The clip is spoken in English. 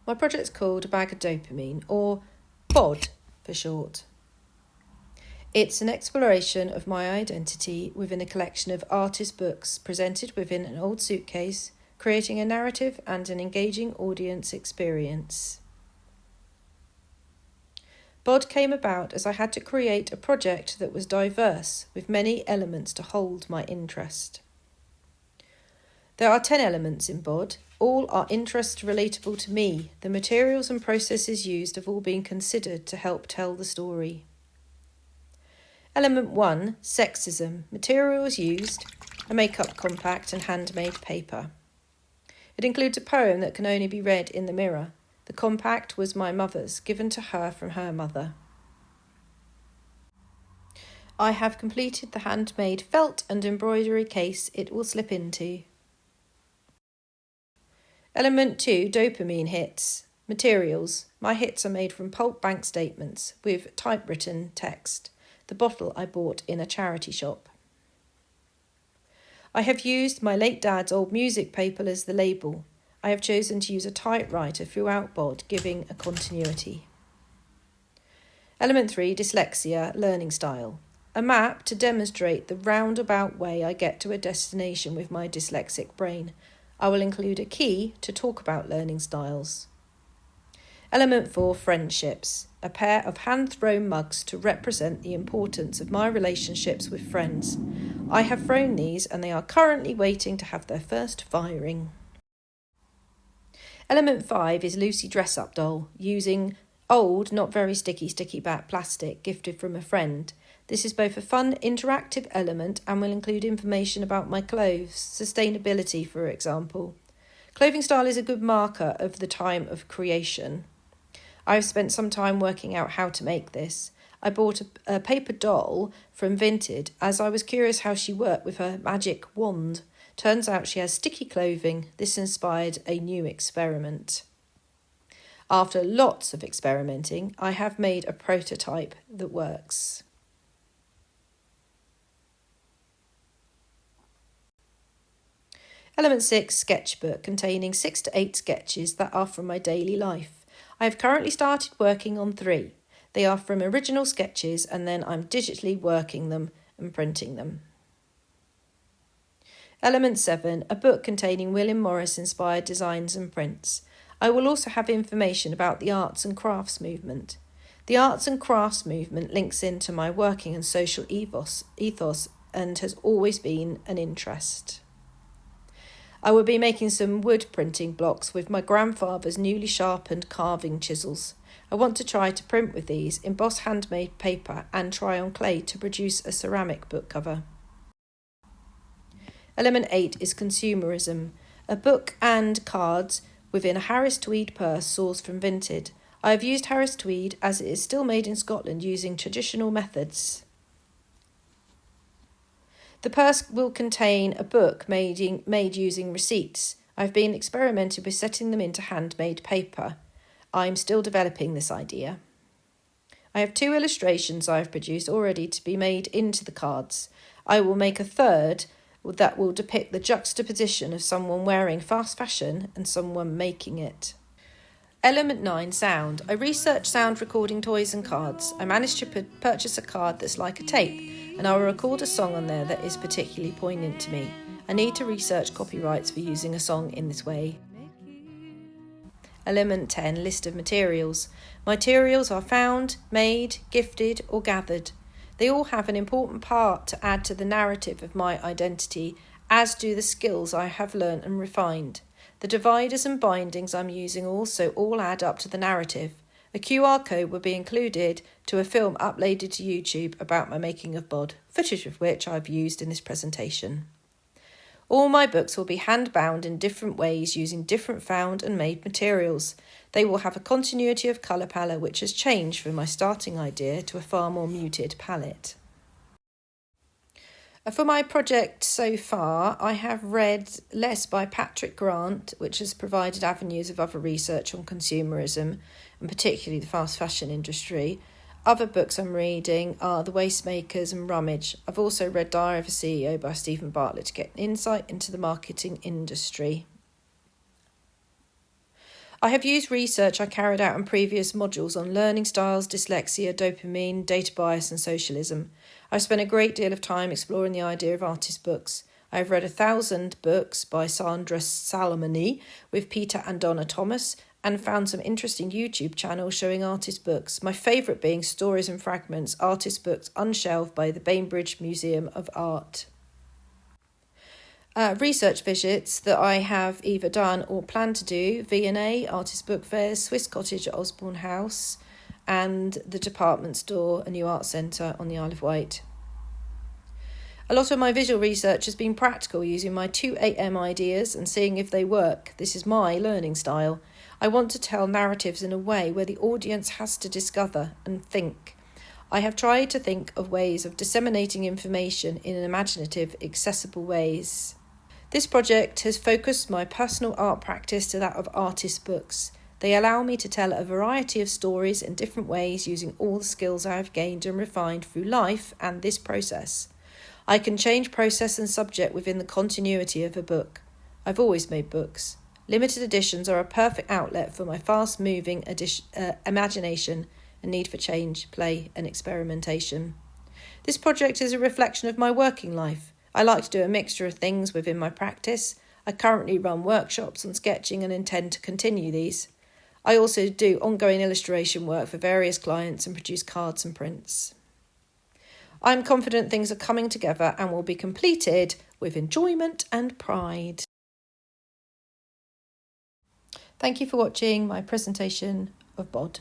My project's called A Bag of Dopamine, or BOD for short. It's an exploration of my identity within a collection of artist books presented within an old suitcase, creating a narrative and an engaging audience experience. BOD came about as I had to create a project that was diverse, with many elements to hold my interest. There are 10 elements in BOD. All are interest relatable to me. The materials and processes used have all been considered to help tell the story. Element 1, sexism. Materials used, a makeup compact and handmade paper. It includes a poem that can only be read in the mirror. The compact was my mother's, given to her from her mother. I have completed the handmade felt and embroidery case it will slip into. Element 2, dopamine hits. Materials. My hits are made from pulp bank statements with typewritten text. The bottle I bought in a charity shop. I have used my late dad's old music paper as the label. I have chosen to use a typewriter throughout BOD, giving a continuity. Element 3, dyslexia, learning style. A map to demonstrate the roundabout way I get to a destination with my dyslexic brain. I will include a key to talk about learning styles. Element 4, friendships. A pair of hand-thrown mugs to represent the importance of my relationships with friends. I have thrown these and they are currently waiting to have their first firing. Element 5 is Lucy dress-up doll, using old, not very sticky back plastic gifted from a friend. This is both a fun, interactive element and will include information about my clothes, sustainability, for example. Clothing style is a good marker of the time of creation. I've spent some time working out how to make this. I bought a paper doll from Vinted as I was curious how she worked with her magic wand. Turns out she has sticky clothing. This inspired a new experiment. After lots of experimenting, I have made a prototype that works. Element 6, sketchbook, containing 6 to 8 sketches that are from my daily life. I have currently started working on 3. They are from original sketches and then I'm digitally working them and printing them. Element 7, a book containing William Morris inspired designs and prints. I will also have information about the arts and crafts movement. The arts and crafts movement links into my working and social ethos and has always been an interest. I will be making some wood printing blocks with my grandfather's newly sharpened carving chisels. I want to try to print with these, emboss handmade paper and try on clay to produce a ceramic book cover. Element 8 is consumerism, a book and cards within a Harris Tweed purse sourced from Vinted. I have used Harris Tweed as it is still made in Scotland using traditional methods. The purse will contain a book made using receipts. I've been experimenting with setting them into handmade paper. I'm still developing this idea. I have 2 illustrations I've produced already to be made into the cards. I will make a third that will depict the juxtaposition of someone wearing fast fashion and someone making it. Element 9, sound. I researched sound recording toys and cards. I managed to purchase a card that's like a tape, and I will record a song on there that is particularly poignant to me. I need to research copyrights for using a song in this way. Element 10, list of materials. Materials are found, made, gifted, or gathered. They all have an important part to add to the narrative of my identity, as do the skills I have learnt and refined. The dividers and bindings I'm using also all add up to the narrative. A QR code will be included to a film uploaded to YouTube about my making of BOD, footage of which I've used in this presentation. All my books will be hand-bound in different ways using different found and made materials. They will have a continuity of colour palette which has changed from my starting idea to a far more muted palette. For my project so far, I have read less by Patrick Grant, which has provided avenues of other research on consumerism, and particularly the fast fashion industry. Other books I'm reading are The Wastemakers and Rummage. I've also read Diary of a CEO by Stephen Bartlett to get insight into the marketing industry. I have used research I carried out in previous modules on learning styles, dyslexia, dopamine, data bias and socialism. I've spent a great deal of time exploring the idea of artist books. I have read 1,000 books by Sandra Salomone with Peter and Donna Thomas and found some interesting YouTube channels showing artist books, my favourite being Stories and Fragments, Artist Books Unshelved by the Bainbridge Museum of Art. Research visits that I have either done or plan to do: V&A, Artist Book Fairs, Swiss Cottage at Osborne House, and the Department Store, a new art centre on the Isle of Wight. A lot of my visual research has been practical, using my 2AM ideas and seeing if they work. This is my learning style. I want to tell narratives in a way where the audience has to discover and think. I have tried to think of ways of disseminating information in imaginative, accessible ways. This project has focused my personal art practice to that of artist books. They allow me to tell a variety of stories in different ways using all the skills I have gained and refined through life and this process. I can change process and subject within the continuity of a book. I've always made books. Limited editions are a perfect outlet for my fast-moving imagination and need for change, play and experimentation. This project is a reflection of my working life. I like to do a mixture of things within my practice. I currently run workshops on sketching and intend to continue these. I also do ongoing illustration work for various clients and produce cards and prints. I'm confident things are coming together and will be completed with enjoyment and pride. Thank you for watching my presentation of BOD.